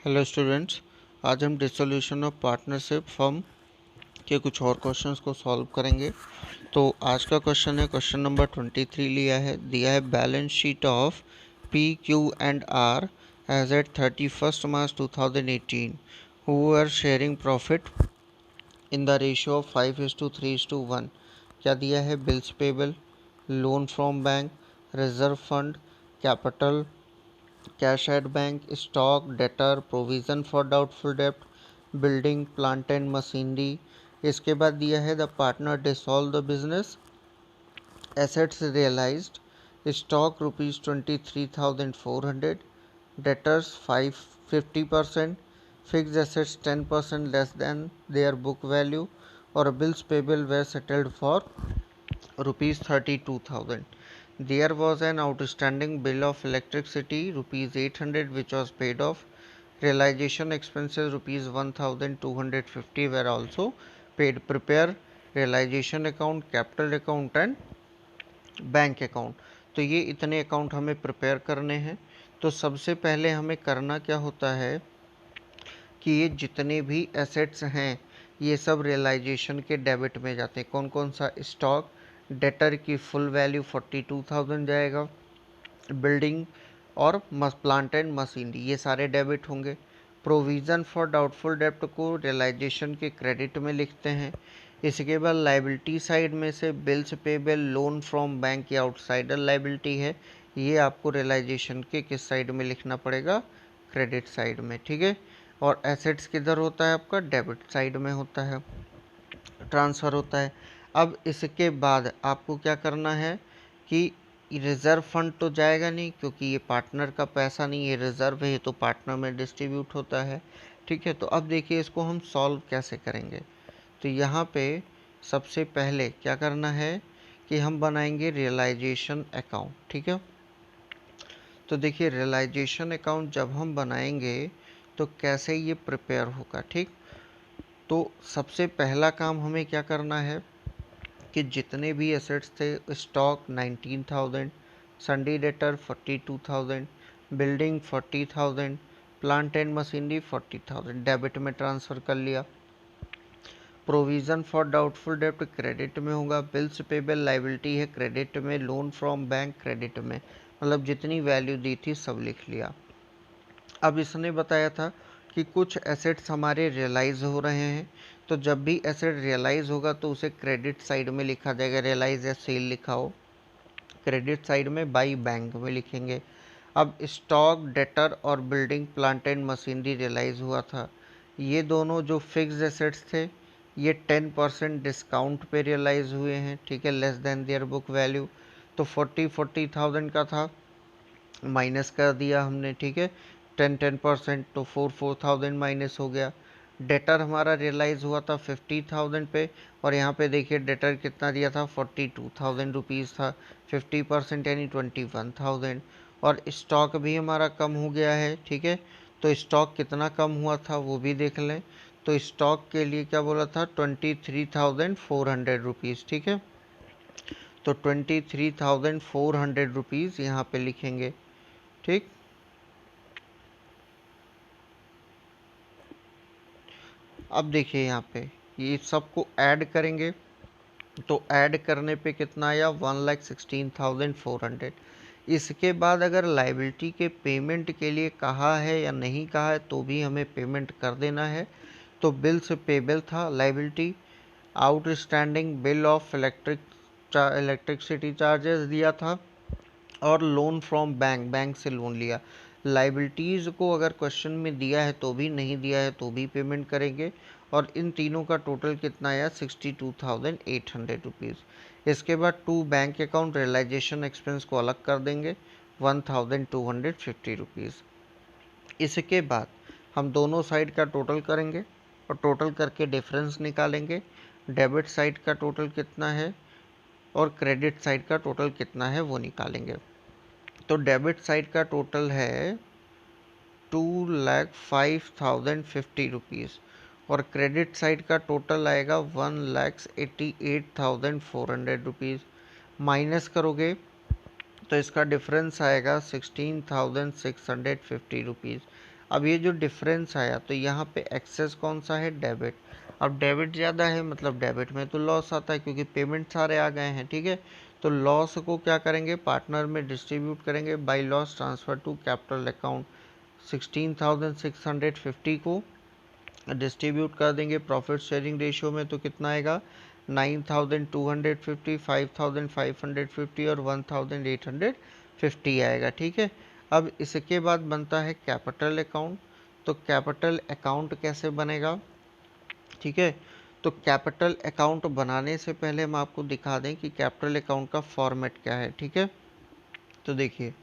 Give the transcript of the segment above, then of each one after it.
Hello students, आज हम dissolution of partnership firm के कुछ और क्वेश्चंस को सॉल्व करेंगे। तो आज का क्वेश्चन है, क्वेश्चन नंबर 23 दिया है balance sheet of P Q and R as at 31 March 2018 who are sharing profit in the ratio of 5:3:1। क्या दिया है? Bills payable, loan from bank, reserve fund, capital, cash at bank, stock, debtor, provision for doubtful डेब्ट, building, plant and machinery. इसके बाद दिया है the partner dissolve the business, assets realised, stock ₹23,400, debtors 50%, fixed assets 10% less than their book value, और bills payable were settled for ₹32,000. There was an outstanding bill of electricity ₹800 which was paid off. Realization expenses ₹1,250 were also paid. Prepare realization account, capital account and bank account. तो ये इतने account हमें prepare करने हैं। तो सबसे पहले हमें करना क्या होता है कि ये जितने भी एसेट्स हैं ये सब रियलाइजेशन के डेबिट में जाते हैं। कौन कौन सा? स्टॉक, डेटर की फुल वैल्यू 42,000 जाएगा, बिल्डिंग और प्लांट एंड मशीनरी ये सारे डेबिट होंगे। प्रोविज़न फॉर डाउटफुल डेब्ट को रियलाइजेशन के क्रेडिट में लिखते हैं। इसके बाद लाइबिलिटी साइड में से bills payable, loan from bank या आउटसाइडर लाइबिलिटी है, ये आपको रियलाइजेशन के किस साइड में लिखना पड़ेगा? क्रेडिट साइड में, ठीक है। और एसेट्स किधर होता है? आपका डेबिट साइड में होता है, ट्रांसफ़र होता है। अब इसके बाद आपको क्या करना है कि रिज़र्व फंड तो जाएगा नहीं क्योंकि ये पार्टनर का पैसा नहीं, ये रिज़र्व है, ये तो पार्टनर में डिस्ट्रीब्यूट होता है, ठीक है। तो अब देखिए इसको हम सॉल्व कैसे करेंगे। तो यहाँ पे सबसे पहले क्या करना है कि हम बनाएंगे रियलाइजेशन अकाउंट, ठीक है। तो देखिए रियलाइजेशन अकाउंट जब हम बनाएंगे तो कैसे ये प्रिपेयर होगा, ठीक। तो सबसे पहला काम हमें क्या करना है कि जितने भी एसेट्स थे, stock 19,000, सन्डी debtor 42,000, building 40,000, plant and machinery 40,000 debit में ट्रांसफ़र कर लिया। प्रोविज़न फॉर डाउटफुल डेब्ट क्रेडिट में होगा, बिल्स पेबल लाइबिलिटी है क्रेडिट में, लोन फ्रॉम बैंक क्रेडिट में, मतलब जितनी वैल्यू दी थी सब लिख लिया। अब इसने बताया था कि कुछ एसेट्स हमारे रियलाइज़ हो रहे हैं, तो जब भी एसेट रियलाइज़ होगा तो उसे क्रेडिट साइड में लिखा जाएगा। रियलाइज़ या सेल लिखा हो, क्रेडिट साइड में बाई बैंक में लिखेंगे। अब स्टॉक, डेटर और building, plant and machinery realise हुआ था, ये दोनों जो फिक्स्ड एसेट्स थे ये 10% डिस्काउंट पे रियलाइज़ हुए हैं, ठीक है, less than their book value. तो 40,000 का था, माइनस कर दिया हमने, ठीक है, 10% तो 4,000 माइनस हो गया। डेटर हमारा रियलाइज़ हुआ था 50,000 पे, और यहाँ पे देखिए डेटर कितना दिया था, 42,000 रुपीज़ था, 50% यानी 21,000। और स्टॉक भी हमारा कम हो गया है, ठीक है। तो स्टॉक कितना कम हुआ था वो भी देख लें। तो स्टॉक के लिए क्या बोला था? 23,400 रुपीज़, ठीक है। तो 23,400 रुपीज़ यहाँ पे लिखेंगे, ठीक। अब देखिए यहाँ पे ये सबको ऐड करेंगे, तो ऐड करने पे कितना आया? 1,16,400। इसके बाद अगर लाइबिलिटी के पेमेंट के लिए कहा है या नहीं कहा है तो भी हमें पेमेंट कर देना है। तो बिल से पेबल था liability, outstanding bill of electricity charges दिया था, और लोन फ्रॉम बैंक, बैंक से लोन लिया। लाइबिलिटीज़ को अगर क्वेश्चन में दिया है तो भी, नहीं दिया है तो भी पेमेंट करेंगे। और इन तीनों का टोटल कितना आया? 62,800 रुपीज़। इसके बाद to bank account realisation expense को अलग कर देंगे, 1,250 रुपीज़। इसके बाद हम दोनों साइड का टोटल करेंगे और टोटल करके डिफरेंस निकालेंगे। डेबिट साइड का टोटल कितना है और क्रेडिट साइड का टोटल कितना है वो निकालेंगे। तो डेबिट साइड का टोटल है 2,05,050 रुपीज़, और क्रेडिट साइड का टोटल आएगा 1,88,400 रुपीज़। माइनस करोगे तो इसका डिफरेंस आएगा 16,650 रुपीज़। अब ये जो डिफरेंस आया तो यहाँ पे एक्सेस कौन सा है, डेबिट। अब डेबिट ज़्यादा है मतलब डेबिट में तो लॉस आता है क्योंकि पेमेंट सारे आ गए हैं, ठीक है। तो लॉस को क्या करेंगे, पार्टनर में डिस्ट्रीब्यूट करेंगे, by loss transfer to capital account. 16,650 को डिस्ट्रीब्यूट कर देंगे प्रॉफिट शेयरिंग रेशियो में तो कितना आएगा, 9,250, 5,550 और 1,850 आएगा, ठीक है। अब इसके बाद बनता है कैपिटल अकाउंट। तो कैपिटल अकाउंट कैसे बनेगा, ठीक है। तो कैपिटल अकाउंट बनाने से पहले हम आपको दिखा दें कि कैपिटल अकाउंट का फॉर्मेट क्या है, ठीक है। तो देखिए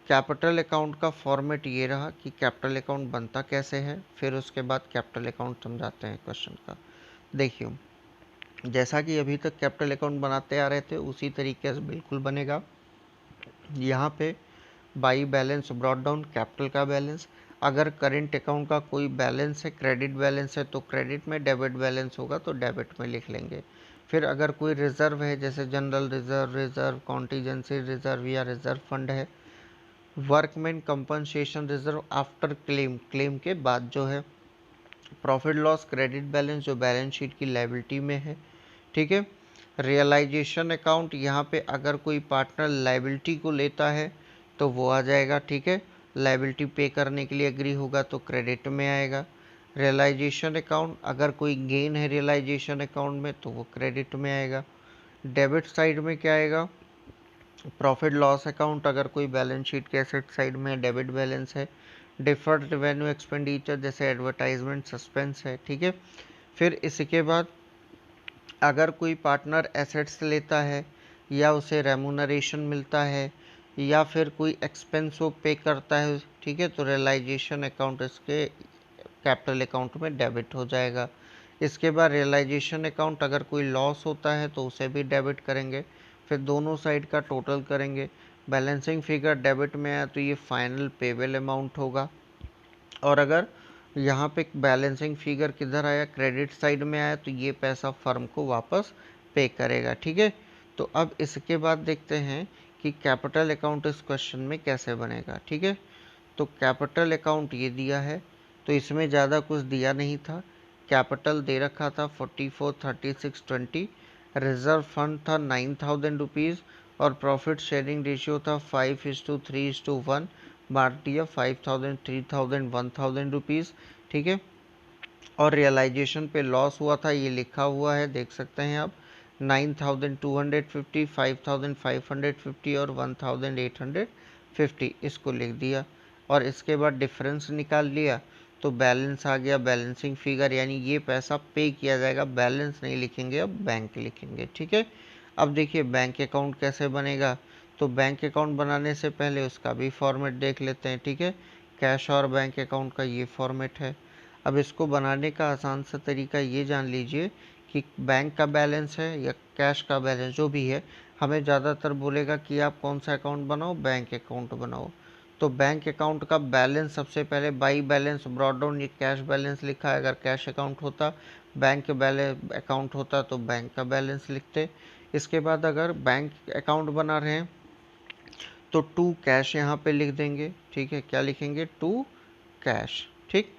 कैपिटल अकाउंट का फॉर्मेट ये रहा कि कैपिटल अकाउंट बनता कैसे है, फिर उसके बाद कैपिटल अकाउंट समझाते हैं क्वेश्चन का। देखिए जैसा कि अभी तक कैपिटल अकाउंट बनाते आ रहे थे उसी तरीके से बिल्कुल बनेगा। यहाँ पे by balance brought down capital का बैलेंस, अगर करेंट अकाउंट का कोई बैलेंस है, क्रेडिट बैलेंस है तो क्रेडिट में, डेबिट बैलेंस होगा तो डेबिट में लिख लेंगे। फिर अगर कोई रिजर्व है जैसे general reserve, reserve contingency reserve या रिजर्व फंड है, workman compensation reserve after claim, claim के बाद जो है, प्रॉफिट लॉस क्रेडिट बैलेंस जो बैलेंस शीट की लायबिलिटी में है, ठीक है। रियलाइजेशन अकाउंट, यहाँ पे अगर कोई पार्टनर लायबिलिटी को लेता है तो वो आ जाएगा, ठीक है। लायबिलिटी पे करने के लिए एग्री होगा तो क्रेडिट में आएगा। रियलाइजेशन अकाउंट, अगर कोई गेन है रियलाइजेशन अकाउंट में तो वो क्रेडिट में आएगा। डेबिट साइड में क्या आएगा, प्रॉफिट लॉस अकाउंट, अगर कोई बैलेंस शीट के एसेट साइड में डेबिट बैलेंस है। डिफर्ड रेवेन्यू एक्सपेंडिचर जैसे एडवर्टाइजमेंट सस्पेंस है, ठीक है। फिर इसके बाद अगर कोई पार्टनर एसेट्स लेता है या उसे रेमुनरेशन मिलता है या फिर कोई एक्सपेंस वो पे करता है, ठीक है, तो रियलाइजेशन अकाउंट इसके कैपिटल अकाउंट में डेबिट हो जाएगा। इसके बाद रियलाइजेशन अकाउंट, अगर कोई लॉस होता है तो उसे भी डेबिट करेंगे, फिर दोनों साइड का टोटल करेंगे। बैलेंसिंग फिगर डेबिट में आया तो ये फाइनल पेबल अमाउंट होगा। और अगर यहाँ पे बैलेंसिंग फिगर किधर आया, क्रेडिट साइड में आया तो ये पैसा फर्म को वापस पे करेगा, ठीक है। तो अब इसके बाद देखते हैं कि कैपिटल अकाउंट इस क्वेश्चन में कैसे बनेगा, ठीक है। तो कैपिटल अकाउंट ये दिया है तो इसमें ज़्यादा कुछ दिया नहीं था। कैपिटल दे रखा था 44, 36, 20, रिजर्व फंड था 9,000 रुपीज़ और प्रॉफिट शेयरिंग रेशियो था 5:3:1, बांट दिया 5,000, 3,000, 1,000 रुपीज़, ठीक है। और रियलाइजेशन पे लॉस हुआ था ये लिखा हुआ है, देख सकते हैं आप, 9,250, 5,550 और 1,850 इसको लिख दिया। और इसके बाद डिफरेंस निकाल लिया तो बैलेंस आ गया, बैलेंसिंग फिगर, यानी ये पैसा पे किया जाएगा, बैलेंस नहीं लिखेंगे अब बैंक लिखेंगे, ठीक है। अब देखिए बैंक अकाउंट कैसे बनेगा, तो बैंक अकाउंट बनाने से पहले उसका भी फॉर्मेट देख लेते हैं, ठीक है। कैश और बैंक अकाउंट का ये फॉर्मेट है। अब इसको बनाने का आसान सा तरीका ये जान लीजिए कि बैंक का बैलेंस है या कैश का बैलेंस जो भी है, हमें ज़्यादातर बोलेगा कि आप कौन सा अकाउंट बनाओ, बैंक अकाउंट बनाओ। तो बैंक अकाउंट का बैलेंस सबसे पहले बाई बैलेंस ब्रॉट डाउन, ये कैश बैलेंस लिखा है, अगर कैश अकाउंट होता, बैंक बैलेंस अकाउंट होता तो बैंक का बैलेंस लिखते। इसके बाद अगर बैंक अकाउंट बना रहे हैं तो टू कैश यहाँ पे लिख देंगे, ठीक है। क्या लिखेंगे, टू कैश, ठीक।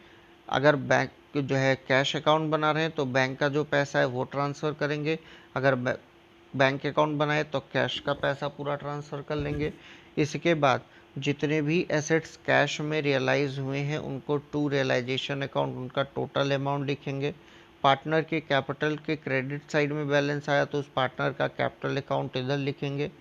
अगर बैंक जो है कैश अकाउंट बना रहे हैं तो बैंक का जो पैसा है वो ट्रांसफ़र करेंगे, अगर बैंक अकाउंट बनाए तो कैश का पैसा पूरा ट्रांसफ़र कर लेंगे। इसके बाद जितने भी एसेट्स कैश में रियलाइज़ हुए हैं उनको टू रियलाइजेशन अकाउंट, उनका टोटल अमाउंट लिखेंगे। पार्टनर के कैपिटल के क्रेडिट साइड में बैलेंस आया तो उस पार्टनर का कैपिटल अकाउंट इधर लिखेंगे।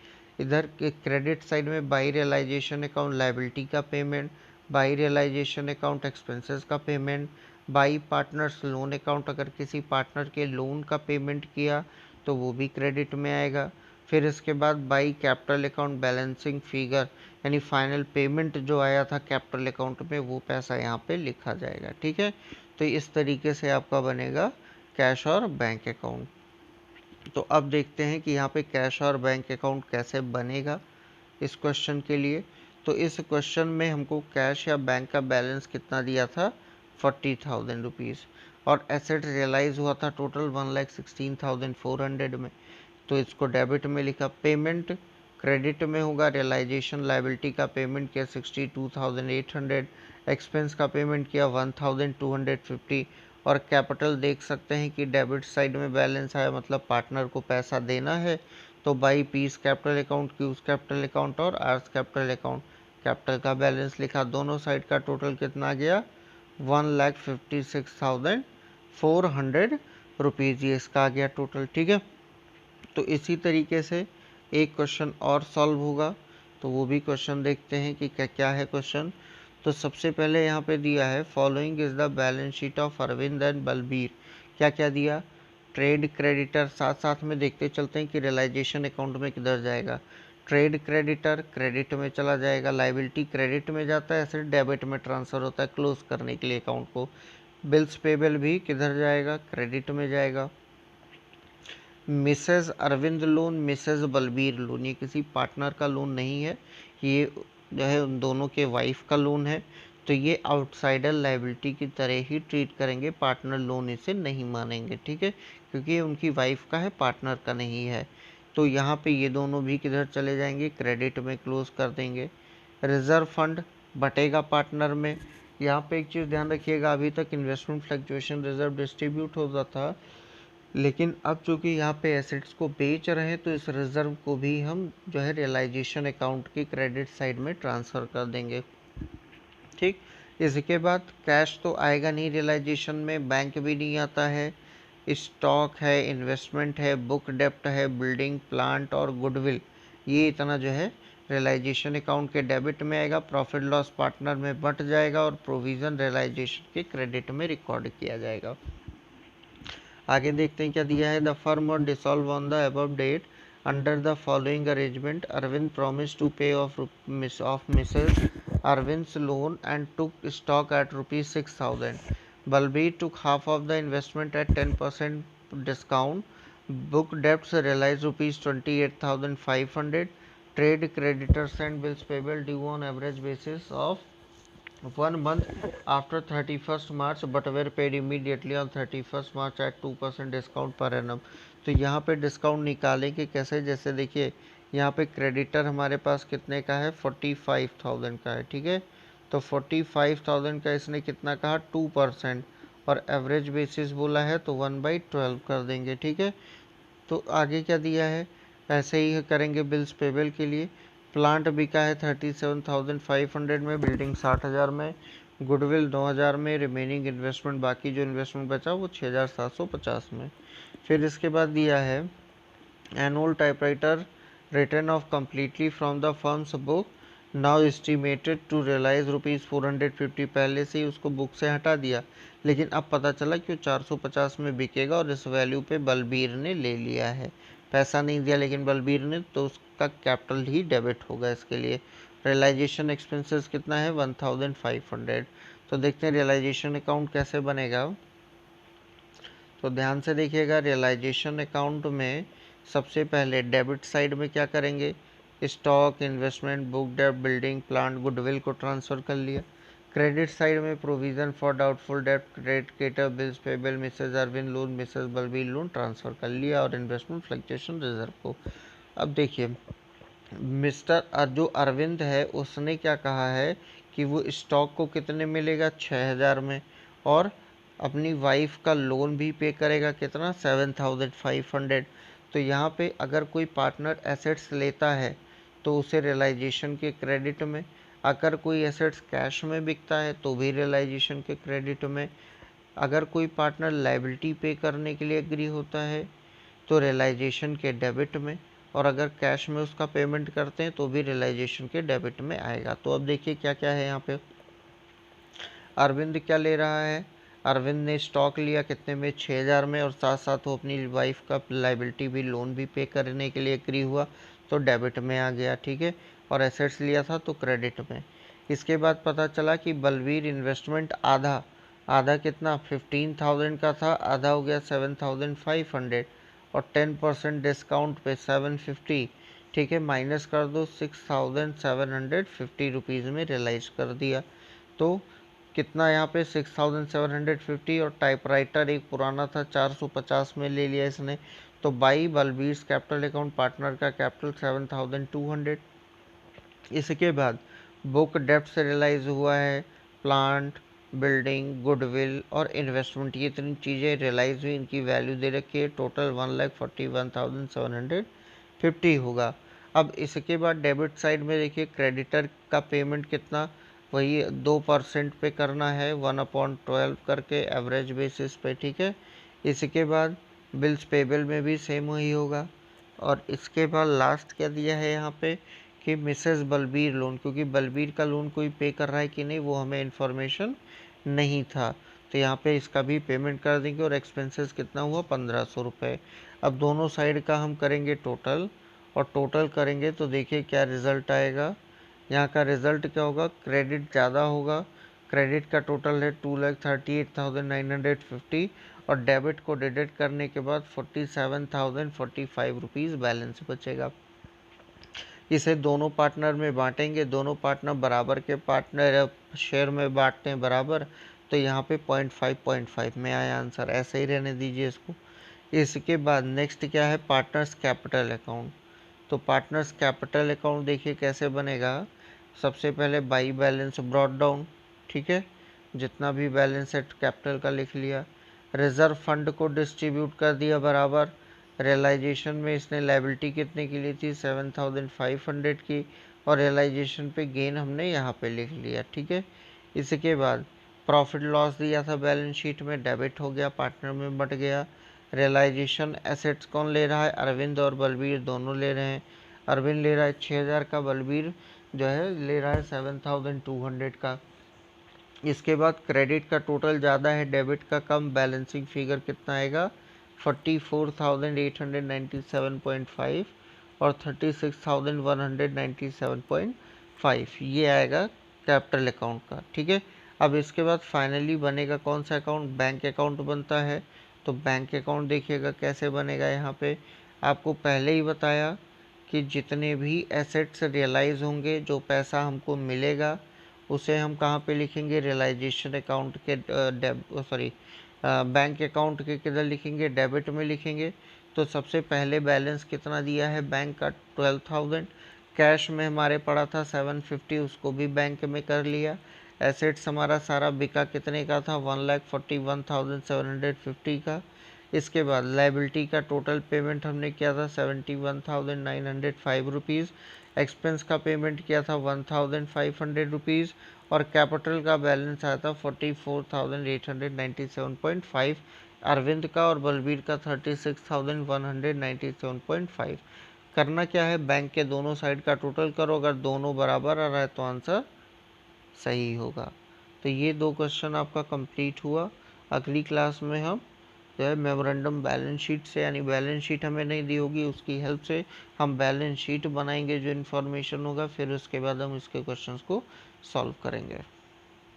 इधर के क्रेडिट साइड में बाई रियलाइजेशन अकाउंट लायबिलिटी का payment, by realisation account expenses का payment, by partners loan account, अगर किसी पार्टनर के लोन का पेमेंट किया तो वो भी क्रेडिट में आएगा। फिर इसके बाद by capital account balancing figure, यानी फाइनल पेमेंट जो आया था कैपिटल अकाउंट में वो पैसा यहाँ पे लिखा जाएगा, ठीक है। तो इस तरीके से आपका बनेगा कैश और बैंक अकाउंट। तो अब देखते हैं कि यहाँ पे कैश और बैंक अकाउंट कैसे बनेगा इस क्वेश्चन के लिए। तो इस क्वेश्चन में हमको कैश या बैंक का बैलेंस कितना दिया था, 40,000 रुपीज़, और एसेट रियलाइज़ हुआ था टोटल 1,16,400 में, तो इसको डेबिट में लिखा। पेमेंट क्रेडिट में होगा, रियलाइजेशन लायबिलिटी का पेमेंट किया 62,800, एक्सपेंस का पेमेंट किया 1250 और कैपिटल देख सकते हैं कि डेबिट साइड में बैलेंस आया, मतलब पार्टनर को पैसा देना है। तो by piece capital account, cues capital account और आर्स कैपिटल अकाउंट, कैपिटल का बैलेंस लिखा, दोनों साइड का टोटल कितना गया 1,56,400 रुपीज़, ये इसका आ गया टोटल। ठीक है, तो इसी तरीके से एक क्वेश्चन और सॉल्व होगा, तो वो भी क्वेश्चन देखते हैं कि क्या क्या है क्वेश्चन। तो सबसे पहले यहाँ पे दिया है following is the balance sheet of Arvind and Balbir. क्या क्या दिया, ट्रेड क्रेडिटर, साथ साथ में देखते चलते हैं कि रियलाइजेशन अकाउंट में किधर जाएगा। ट्रेड क्रेडिटर क्रेडिट में चला जाएगा, लाइबिलिटी क्रेडिट में जाता है, एसेट डेबिट में ट्रांसफर होता है क्लोज करने के लिए अकाउंट को। बिल्स पेबल भी किधर जाएगा, क्रेडिट में जाएगा। Mrs Arvind loan, Mrs Balbir loan, ये किसी पार्टनर का लोन नहीं है, ये जो है उन दोनों के वाइफ का लोन है, तो ये आउटसाइडर लाइबिलिटी की तरह ही ट्रीट करेंगे, पार्टनर लोन इसे नहीं मानेंगे। ठीक है, क्योंकि ये उनकी वाइफ का है, पार्टनर का नहीं है। तो यहाँ पे ये दोनों भी किधर चले जाएंगे, क्रेडिट में क्लोज कर देंगे। रिजर्व फंड बटेगा पार्टनर में। यहाँ पे एक चीज़ ध्यान रखिएगा, अभी तक इन्वेस्टमेंट फ्लक्चुएशन रिजर्व डिस्ट्रीब्यूट होता था, लेकिन अब चूंकि यहाँ पे एसेट्स को बेच रहे हैं, तो इस रिजर्व को भी हम जो है रियलाइजेशन अकाउंट की क्रेडिट साइड में ट्रांसफ़र कर देंगे। ठीक, इसके बाद कैश तो आएगा नहीं रियलाइजेशन में, बैंक भी नहीं आता है, स्टॉक है, इन्वेस्टमेंट है, बुक डेप्ट है, बिल्डिंग प्लांट और गुडविल, ये इतना जो है रियलाइजेशन अकाउंट के डेबिट में आएगा, प्रॉफिट लॉस पार्टनर में बट जाएगा और प्रोविज़न रियलाइजेशन के क्रेडिट में रिकॉर्ड किया जाएगा। आगे देखते हैं क्या दिया है, द फर्म और dissolve on the above date under the following arrangement, Arvind promise to pay off Mrs Arvind's loan and took stock at ₹6,000, Balbir took half of the investment at 10% discount, book debts realized ₹28,500, trade creditors and bills payable due on average basis of 1 month after 31st March but were paid immediately on 31st March at 2% discount per annum। तो यहाँ पे discount निकालेंगे कैसे, जैसे देखिए यहाँ पे creditor हमारे पास कितने का है 45,000 का है। ठीक है, तो 45,000 का इसने कितना कहा 2%, और एवरेज बेसिस बोला है तो 1/12 कर देंगे। ठीक है, तो आगे क्या दिया है, ऐसे ही करेंगे बिल्स पेबल के लिए। प्लांट बिका है 37,500 में, बिल्डिंग 60,000 में, गुडविल 9,000 में, रिमेनिंग इन्वेस्टमेंट बाकी जो इन्वेस्टमेंट बचा वो 6,750 में। फिर इसके बाद दिया है annual typewriter written off completely from the firm's book now estimated to realise ₹450, पहले से ही उसको बुक से हटा दिया, लेकिन अब पता चला कि वो 450 में बिकेगा और इस वैल्यू पे बलबीर ने ले लिया है, पैसा नहीं दिया लेकिन बलबीर ने, तो उसका कैपिटल ही डेबिट होगा इसके लिए। रियलाइजेशन एक्सपेंसेस कितना है 1,500। तो देखते हैं रियलाइजेशन अकाउंट कैसे बनेगा, तो ध्यान से देखिएगा। रियलाइजेशन अकाउंट में सबसे पहले डेबिट साइड में क्या करेंगे, स्टॉक, इन्वेस्टमेंट, बुक डेब्ट, बिल्डिंग प्लांट, गुडविल को ट्रांसफ़र कर लिया। क्रेडिट साइड में प्रोविज़न फॉर डाउटफुल डेब्ट, creditor, bills payable, Mrs Arvind loan, Mrs Balbir loan transfer कर लिया, और इन्वेस्टमेंट फ्लक्चुएशन रिजर्व को। अब देखिए मिस्टर जो अरविंद है उसने क्या कहा है कि वो स्टॉक को कितने मिलेगा 6,000 में, और अपनी वाइफ का लोन भी पे करेगा कितना 7,500। तो यहाँ पे अगर कोई पार्टनर एसेट्स लेता है तो उसे रियलाइजेशन के क्रेडिट में, अगर कोई एसेट्स कैश में बिकता है तो भी रियलाइजेशन के क्रेडिट में, अगर कोई पार्टनर लाइबिलिटी पे करने के लिए एग्री होता है तो रियलाइजेशन के डेबिट में, और अगर कैश में उसका पेमेंट करते हैं तो भी रियलाइजेशन के डेबिट में आएगा। तो अब देखिए क्या क्या है यहाँ पे, अरविंद क्या ले रहा है, अरविंद ने स्टॉक लिया कितने में 6,000 में, और साथ साथ वो अपनी वाइफ का लाइबिलिटी भी लोन भी पे करने के लिए एग्री हुआ तो डेबिट में आ गया। ठीक है, और एसेट्स लिया था तो क्रेडिट में। इसके बाद पता चला कि बलवीर इन्वेस्टमेंट आधा, आधा कितना 15,000 का था, आधा हो गया 7,500, और 10% डिस्काउंट पे 750। ठीक है, माइनस कर दो 6,750 रुपीज़ में रियलाइज कर दिया। तो कितना यहाँ पे 6,750, और टाइपराइटर एक पुराना था 450 में ले लिया इसने, तो बाई बलबीर्स कैपिटल अकाउंट पार्टनर का कैपिटल 7,200। इसके बाद बुक डेप्ट से रियलाइज हुआ है प्लांट, बिल्डिंग, गुडविल और इन्वेस्टमेंट, ये तीन चीज़ें रियलाइज हुई, इनकी वैल्यू दे रखी है, टोटल 1,41,750 होगा। अब इसके बाद डेबिट साइड में देखिए क्रेडिटर का पेमेंट कितना, वही 2% पे करना है 1/12 करके एवरेज बेसिस पे, ठीक है। इसके बाद बिल्स पेबल में भी सेम वही होगा। और इसके बाद लास्ट क्या दिया है यहाँ पे कि मिसेस बलबीर लोन, क्योंकि बलबीर का लोन कोई पे कर रहा है कि नहीं वो हमें इन्फॉर्मेशन नहीं था, तो यहाँ पे इसका भी पेमेंट कर देंगे। और एक्सपेंसेस कितना हुआ 1500 रुपये। अब दोनों साइड का हम करेंगे टोटल, और टोटल करेंगे तो देखिए क्या रिज़ल्ट आएगा। यहाँ का रिज़ल्ट क्या होगा, क्रेडिट ज़्यादा होगा, क्रेडिट का टोटल है 2,38,950 और डेबिट को डिडक्ट करने के बाद 47,045 रुपीज़ बैलेंस बचेगा। इसे दोनों पार्टनर में बांटेंगे, दोनों पार्टनर बराबर के पार्टनर शेयर में बांटते हैं बराबर, तो यहाँ पे 0.5 में आया आंसर, ऐसे ही रहने दीजिए इसको। इसके बाद नेक्स्ट क्या है, पार्टनर्स कैपिटल अकाउंट। तो पार्टनर्स कैपिटल अकाउंट देखिए कैसे बनेगा। सबसे पहले बाई बैलेंस ब्रॉट डाउन, ठीक है, जितना भी बैलेंस है कैपिटल का लिख लिया। रिजर्व फंड को डिस्ट्रीब्यूट कर दिया बराबर। रियलाइजेशन में इसने लाइबिलिटी कितने की ली थी, 7,500 की, और रियलाइजेशन पे गेन हमने यहाँ पे लिख लिया, ठीक है। इसके बाद प्रॉफिट लॉस दिया था बैलेंस शीट में, डेबिट हो गया, पार्टनर में बट गया। रियलाइजेशन एसेट्स कौन ले रहा है, अरविंद और बलबीर दोनों ले रहे हैं। अरविंद ले रहा है 6,000 का, बलबीर जो है ले रहा है 7,200 का। इसके बाद क्रेडिट का टोटल ज़्यादा है, डेबिट का कम, बैलेंसिंग फिगर कितना आएगा 44,897.5 और 36,197.5, ये आएगा कैपिटल अकाउंट का, ठीक है। अब इसके बाद फाइनली बनेगा कौन सा अकाउंट, बैंक अकाउंट बनता है। तो बैंक अकाउंट देखिएगा कैसे बनेगा, यहाँ पे आपको पहले ही बताया कि जितने भी एसेट्स रियलाइज़ होंगे, जो पैसा हमको मिलेगा उसे हम कहाँ पे लिखेंगे, रियलाइजेशन अकाउंट के बैंक अकाउंट के किधर लिखेंगे, डेबिट में लिखेंगे। तो सबसे पहले बैलेंस कितना दिया है बैंक का 12,000, कैश में हमारे पड़ा था 750, उसको भी बैंक में कर लिया। एसेट्स हमारा सारा बिका कितने का था, 1,41,750 का। इसके बाद लाइबिलिटी का टोटल पेमेंट हमने किया था 71,905 रुपीज़, एक्सपेंस का पेमेंट किया था 1,500 रुपीज़, और कैपिटल का बैलेंस आया था 44,897.5, अरविंद का और बलबीर का 36,197.5। करना क्या है, बैंक के दोनों साइड का टोटल करो, अगर दोनों बराबर आ रहा है तो आंसर सही होगा। तो ये दो क्वेश्चन आपका कंप्लीट हुआ। अगली क्लास में हम जो है मेमोरेंडम बैलेंस शीट से, यानी बैलेंस शीट हमें नहीं दी होगी, उसकी हेल्प से हम बैलेंस शीट बनाएंगे जो इन्फॉर्मेशन होगा, फिर उसके बाद हम इसके क्वेश्चंस को सॉल्व करेंगे।